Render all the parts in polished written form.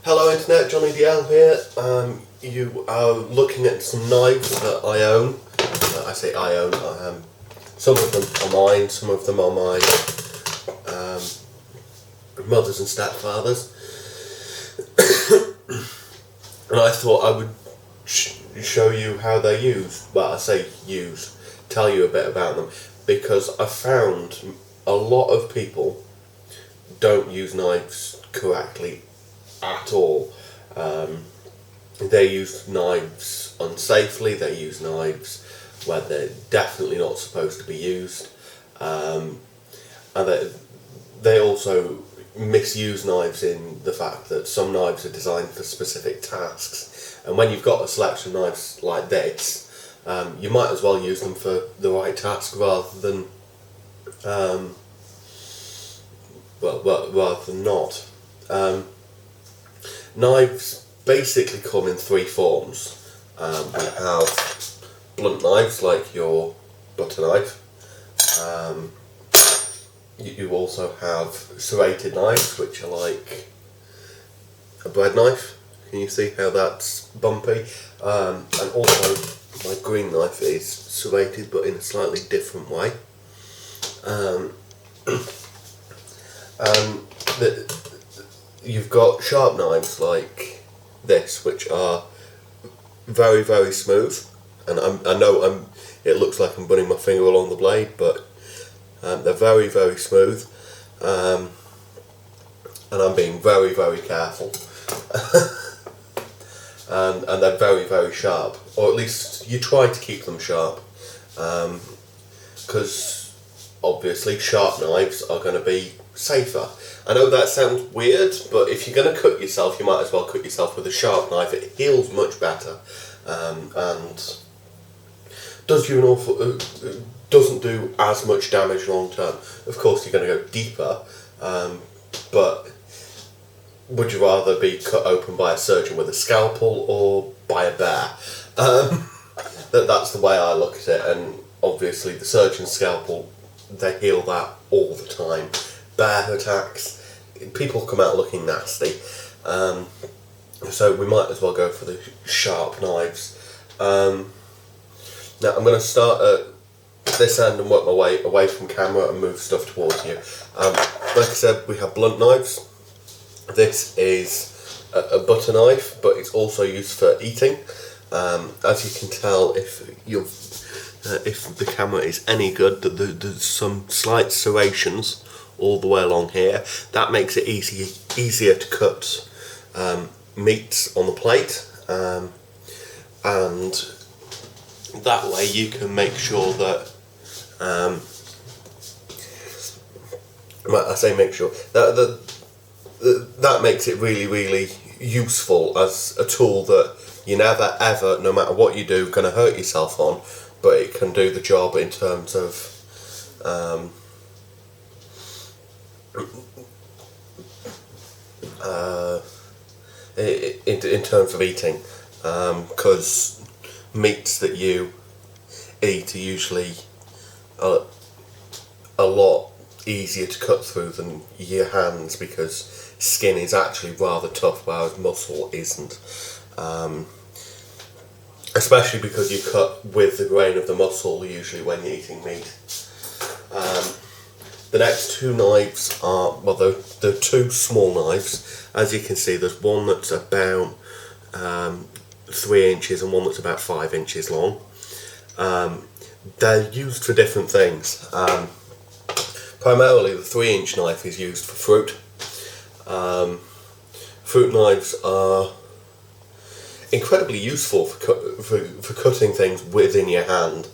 Hello Internet, Johnny DL here. You are looking at some knives that I own. I say I own, some of them are mine, some of them are my mother's and stepfather's. And I thought I would show you how they're used. Well, I say used, tell you a bit about them, because I found a lot of people don't use knives correctly at all. They use knives unsafely, they use knives where they're definitely not supposed to be used, and they also misuse knives in the fact that some knives are designed for specific tasks, and when you've got a selection of knives like this, you might as well use them for the right task rather than rather than not. Knives basically come in three forms. We have blunt knives like your butter knife. You also have serrated knives, which are like a bread knife. Can you see how that's bumpy? And also my green knife is serrated but in a slightly different way. You've got sharp knives like this, which are very, very smooth, and I know it looks like I'm putting my finger along the blade, but they're very, very smooth, and I'm being very, very careful. and they're very, very sharp, or at least you try to keep them sharp, because obviously sharp knives are going to be safer. I know that sounds weird, but if you're going to cut yourself, you might as well cut yourself with a sharp knife. It heals much better, and does you doesn't do as much damage long term. Of course, you're going to go deeper, but would you rather be cut open by a surgeon with a scalpel or by a bear? That's the way I look at it, and obviously the surgeon's scalpel, they heal that all the time. Bear attacks, people come out looking nasty, so we might as well go for the sharp knives. Now I'm going to start at this end and work my way away from camera and move stuff towards you. Like I said, we have blunt knives. This is a butter knife, but it's also used for eating. As you can tell, if the camera is any good, there's some slight serrations all the way along here. That makes it easier to cut meats on the plate, and that way you can make sure that I say make sure that makes it really, really useful as a tool that you never ever, no matter what you do, going to hurt yourself on, but it can do the job in terms of in terms of eating, because meats that you eat are usually a lot easier to cut through than your hands, because skin is actually rather tough, whereas muscle isn't. Especially because you cut with the grain of the muscle usually when you're eating meat. The next two knives are, well, they're two small knives. As you can see, there's one that's about 3 inches and one that's about 5 inches long. They're used for different things. Primarily the 3-inch knife is used for fruit. Fruit knives are incredibly useful for cutting things within your hand.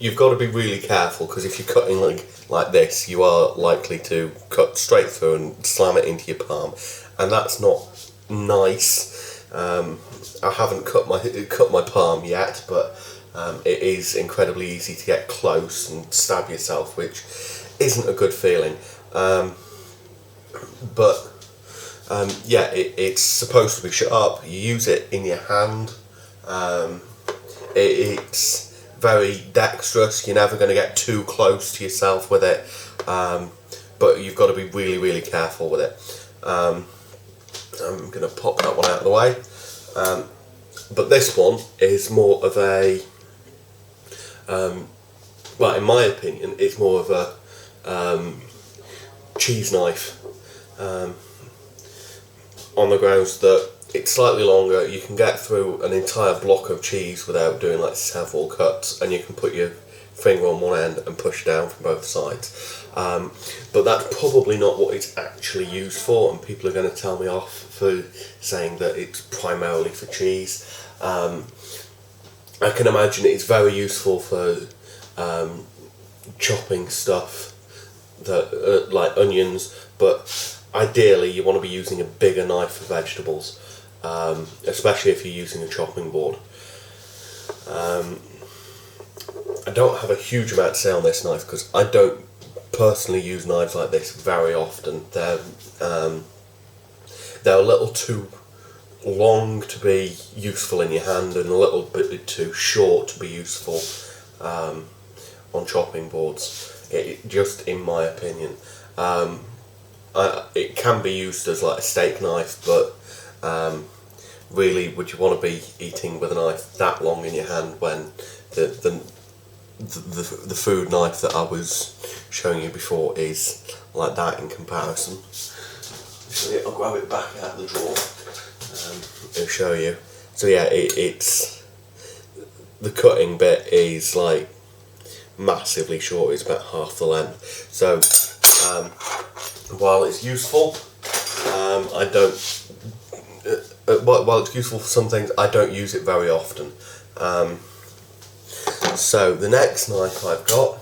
You've got to be really careful, because if you're cutting like this, you are likely to cut straight through and slam it into your palm, and that's not nice. I haven't cut my palm yet, but it is incredibly easy to get close and stab yourself, which isn't a good feeling. Yeah, it's supposed to be sharp. You use it in your hand. It's very dexterous. You're never going to get too close to yourself with it, but you've got to be really, really careful with it. I'm going to pop that one out of the way. But this one is more of a, well, in my opinion, it's more of a cheese knife, on the grounds that it's slightly longer. You can get through an entire block of cheese without doing like several cuts, and you can put your finger on one end and push down from both sides. But that's probably not what it's actually used for, and people are going to tell me off for saying that it's primarily for cheese. I can imagine it's very useful for chopping stuff that like onions, but ideally you want to be using a bigger knife for vegetables, especially if you're using a chopping board. I don't have a huge amount to say on this knife because I don't personally use knives like this very often. They're a little too long to be useful in your hand and a little bit too short to be useful on chopping boards, just in my opinion. It can be used as like a steak knife, but really, would you want to be eating with a knife that long in your hand when the food knife that I was showing you before is like that in comparison? So I'll grab it back out of the drawer and show you. So yeah, it's the cutting bit is like massively short. It's about half the length. So while it's useful, I don't. While it's useful for some things, I don't use it very often. So the next knife I've got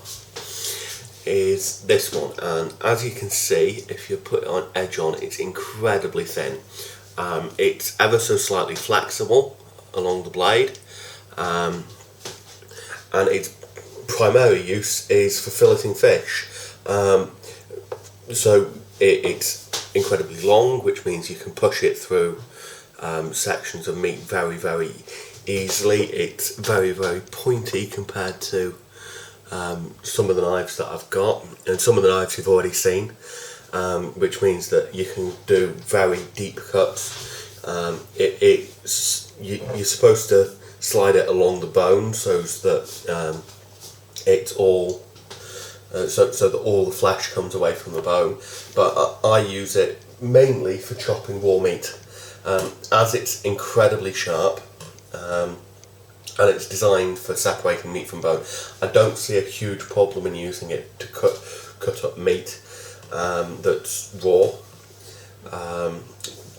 is this one, and as you can see, if you put it on edge on, it's incredibly thin. It's ever so slightly flexible along the blade, and its primary use is for filleting fish. So it's incredibly long, which means you can push it through sections of meat very, very easily. It's very, very pointy compared to some of the knives that I've got, and some of the knives you've already seen, which means that you can do very deep cuts. You're supposed to slide it along the bone so that it's all so that all the flesh comes away from the bone, but I use it mainly for chopping raw meat, as it's incredibly sharp, and it's designed for separating meat from bone. I don't see a huge problem in using it to cut up meat that's raw.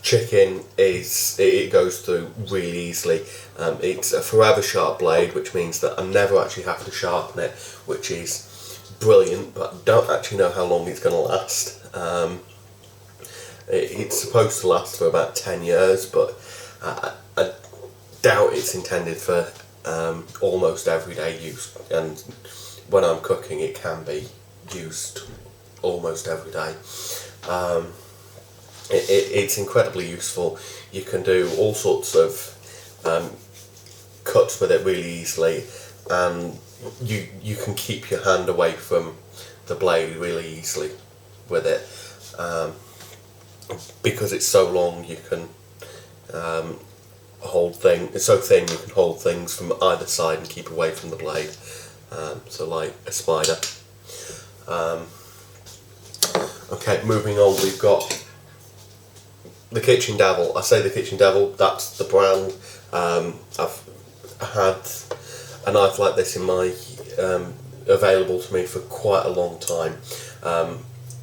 Chicken it goes through really easily. It's a forever sharp blade, which means that I never actually have to sharpen it, which is brilliant, but I don't actually know how long it's going to last. It's supposed to last for about 10 years, but I doubt it's intended for almost everyday use, and when I'm cooking it can be used almost every day. It's incredibly useful. You can do all sorts of cuts with it really easily, and you can keep your hand away from the blade really easily with it, because it's so long. You can it's so thin you can hold things from either side and keep away from the blade, so like a spider. Okay, moving on, we've got the Kitchen Devil. I say the Kitchen Devil, that's the brand. I've had a knife like this in my available to me for quite a long time,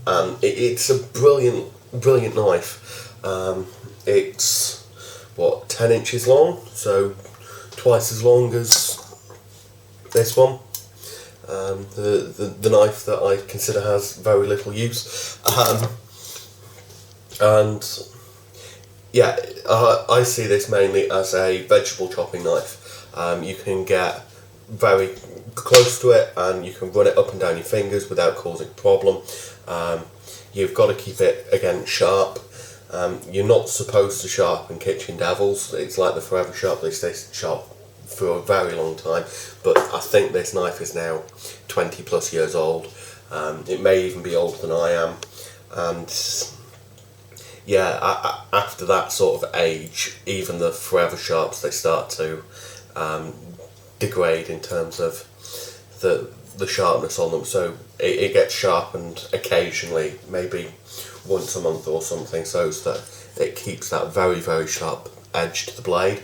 and it's a brilliant knife. It's 10 inches long, so twice as long as this one. The knife that I consider has very little use, and yeah, I see this mainly as a vegetable chopping knife. You can get very close to it and you can run it up and down your fingers without causing a problem. You've got to keep it, again, sharp. You're not supposed to sharpen Kitchen Devils. It's like the Forever Sharp, they stay sharp for a very long time, but I think this knife is now 20 plus years old. It may even be older than I am, and yeah, after that sort of age, even the Forever Sharps, they start to degrade in terms of the sharpness on them. So it gets sharpened occasionally, maybe once a month or something, so that it keeps that very, very sharp edge to the blade.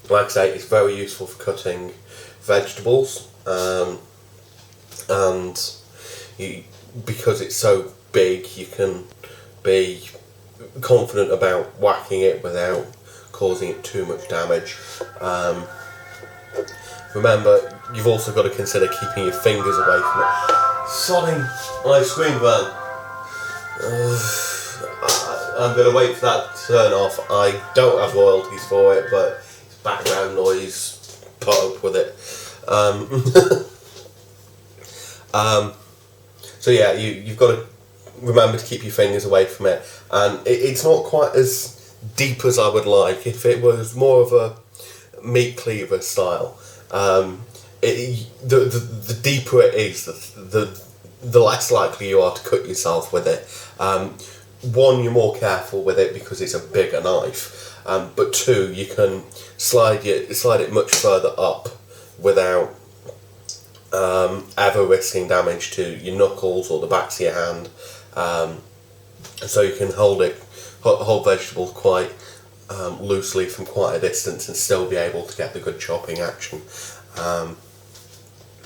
Like I say, it's very useful for cutting vegetables, and because it's so big, you can be confident about whacking it without causing it too much damage. Remember, you've also got to consider keeping your fingers away from it. Sodding ice cream van. I'm going to wait for that to turn off. I don't have royalties for it, but it's background noise. Put up with it. So yeah, you've got to remember to keep your fingers away from it. And it's not quite as deep as I would like. If it was more of a meat cleaver style, the deeper it is, the less likely you are to cut yourself with it. One, you're more careful with it because it's a bigger knife, but two, you can slide it much further up without ever risking damage to your knuckles or the backs of your hand. So you can hold vegetables quite loosely from quite a distance and still be able to get the good chopping action.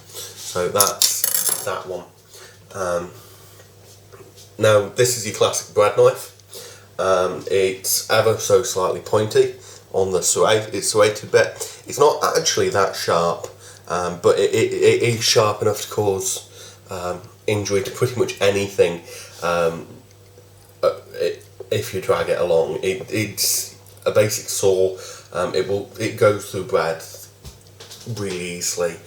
So that's that one. Now this is your classic bread knife. It's ever so slightly pointy on the serrated bit. It's not actually that sharp, but it is sharp enough to cause injury to pretty much anything if you drag it along. It's a basic saw. It goes through bread really easily.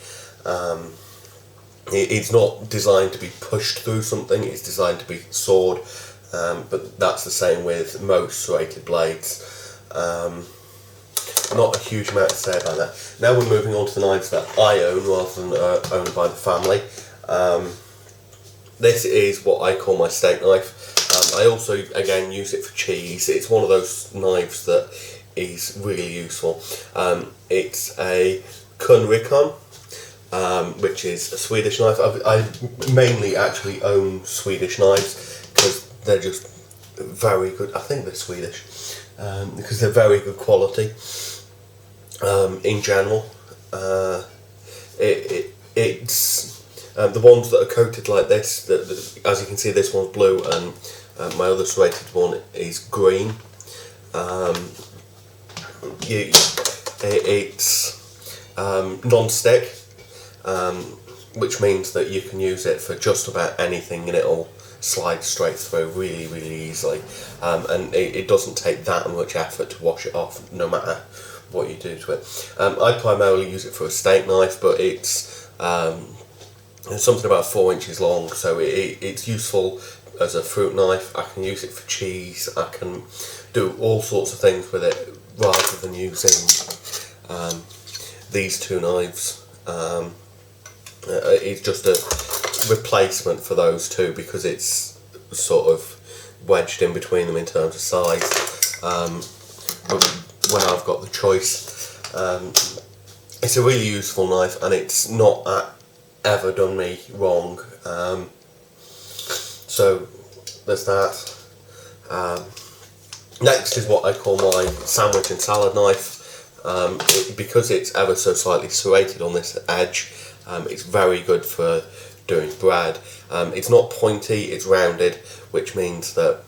It's not designed to be pushed through something, it's designed to be sawed, but that's the same with most serrated blades. Not a huge amount to say about that. Now we're moving on to the knives that I own rather than owned by the family. This is what I call my steak knife. I also, again, use it for cheese. It's one of those knives that is really useful. It's a Kunrikon, which is a Swedish knife. I mainly actually own Swedish knives because they're just very good. I think they're Swedish because they're very good quality in general. It's the ones that are coated like this, as you can see, this one's blue and my other serrated one is green. It's non-stick, which means that you can use it for just about anything and it'll slide straight through really, really easily. And it doesn't take that much effort to wash it off, no matter what you do to it. I primarily use it for a steak knife, but it's something about 4 inches long, so it's useful as a fruit knife. I can use it for cheese. I can do all sorts of things with it rather than using these two knives. It's just a replacement for those two because it's sort of wedged in between them in terms of size. But when I've got the choice, it's a really useful knife and it's not ever done me wrong. So there's that. Next is what I call my sandwich and salad knife. Because it's ever so slightly serrated on this edge, it's very good for doing bread. It's not pointy, it's rounded, which means that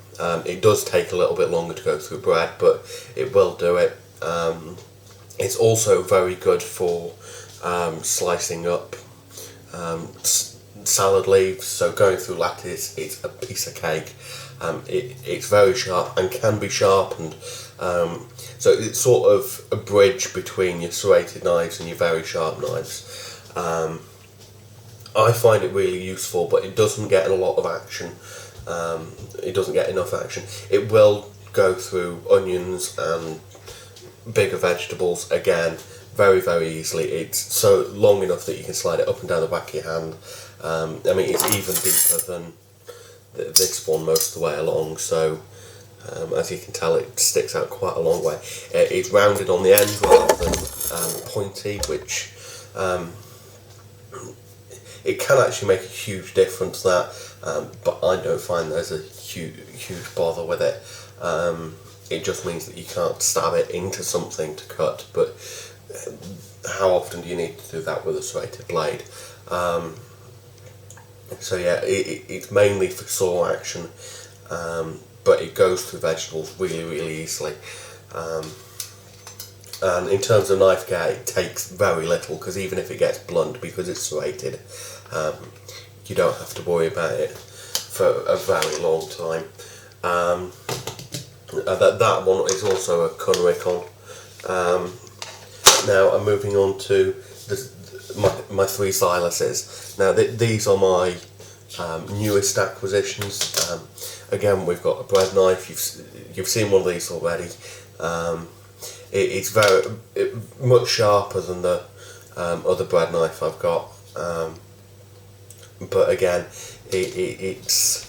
it does take a little bit longer to go through bread, but it will do it. It's also very good for slicing up salad leaves, so going through lettuce, it's a piece of cake. It's very sharp and can be sharpened, so it's sort of a bridge between your serrated knives and your very sharp knives. I find it really useful, but it doesn't get a lot of action. It doesn't get enough action. It will go through onions and bigger vegetables again very, very easily. It's so long enough that you can slide it up and down the back of your hand. I mean, it's even deeper this one most of the way along, so as you can tell it sticks out quite a long way. It's rounded on the end rather than pointy, which it can actually make a huge difference, that, but I don't find there's a huge bother with it. It just means that you can't stab it into something to cut, but how often do you need to do that with a serrated blade? So yeah, it's mainly for saw action, but it goes through vegetables really easily. And in terms of knife care, it takes very little, because even if it gets blunt, because it's serrated, you don't have to worry about it for a very long time. That one is also a Kunrikon. Now I'm moving on to my 3 Sileses. Now these are my newest acquisitions. Again, we've got a bread knife. You've seen one of these already. It's much sharper than the other bread knife I've got, but again, it's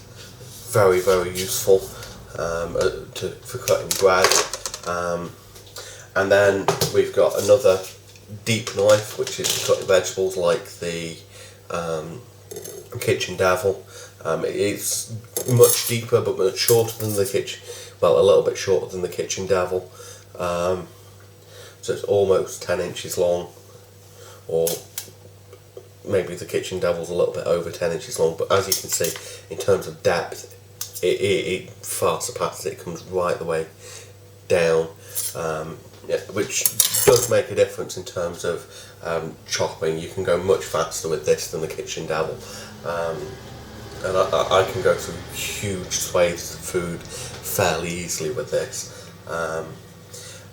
very useful for cutting bread. And then we've got another deep knife, which is for cutting vegetables, like the Kitchen Devil. It's much deeper but much shorter than the a little bit shorter than the Kitchen Devil. So it's almost 10 inches long, or maybe the Kitchen Devil's a little bit over 10 inches long, but as you can see, in terms of depth, it far surpasses it. It comes right the way down, which does make a difference in terms of chopping. You can go much faster with this than the Kitchen Devil, and I can go through huge swathes of food fairly easily with this.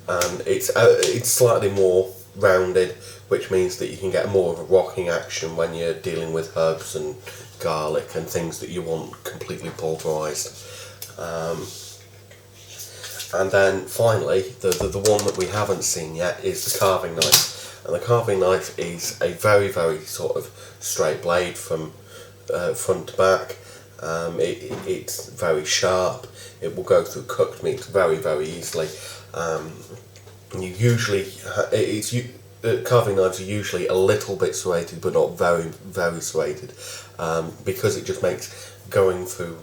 And it's slightly more rounded, which means that you can get more of a rocking action when you're dealing with herbs and garlic and things that you want completely pulverised. And then finally, the one that we haven't seen yet is the carving knife. And the carving knife is a very sort of straight blade from front to back. It's very sharp. It will go through cooked meats very easily. Carving knives are usually a little bit serrated, but not very serrated, because it just makes going through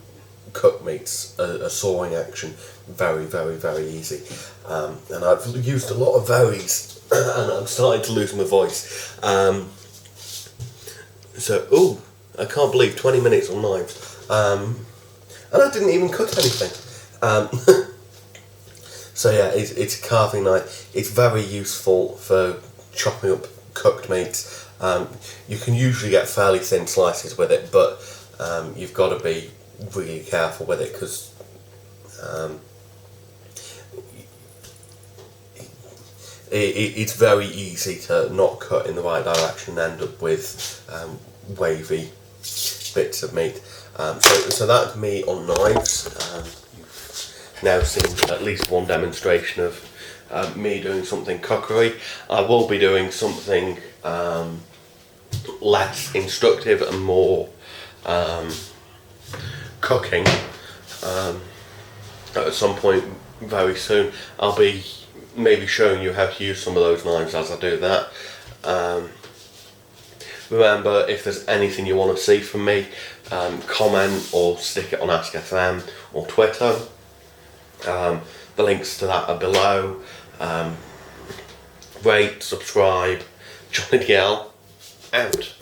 cooked meats a sawing action very easy. And I've used a lot of Verys, and I'm starting to lose my voice. I can't believe 20 minutes on knives, and I didn't even cook anything. So yeah, it's a carving knife. It's very useful for chopping up cooked meats. You can usually get fairly thin slices with it, but you've got to be really careful with it, because it's very easy to not cut in the right direction and end up with wavy bits of meat. So that's me on knives. You've now seen at least one demonstration of me doing something cookery. I will be doing something less instructive and more cooking at some point very soon. I'll be maybe showing you how to use some of those knives as I do that. Remember, if there's anything you want to see from me, comment or stick it on AskFM or Twitter. The links to that are below. Rate, subscribe. Johnny DL out.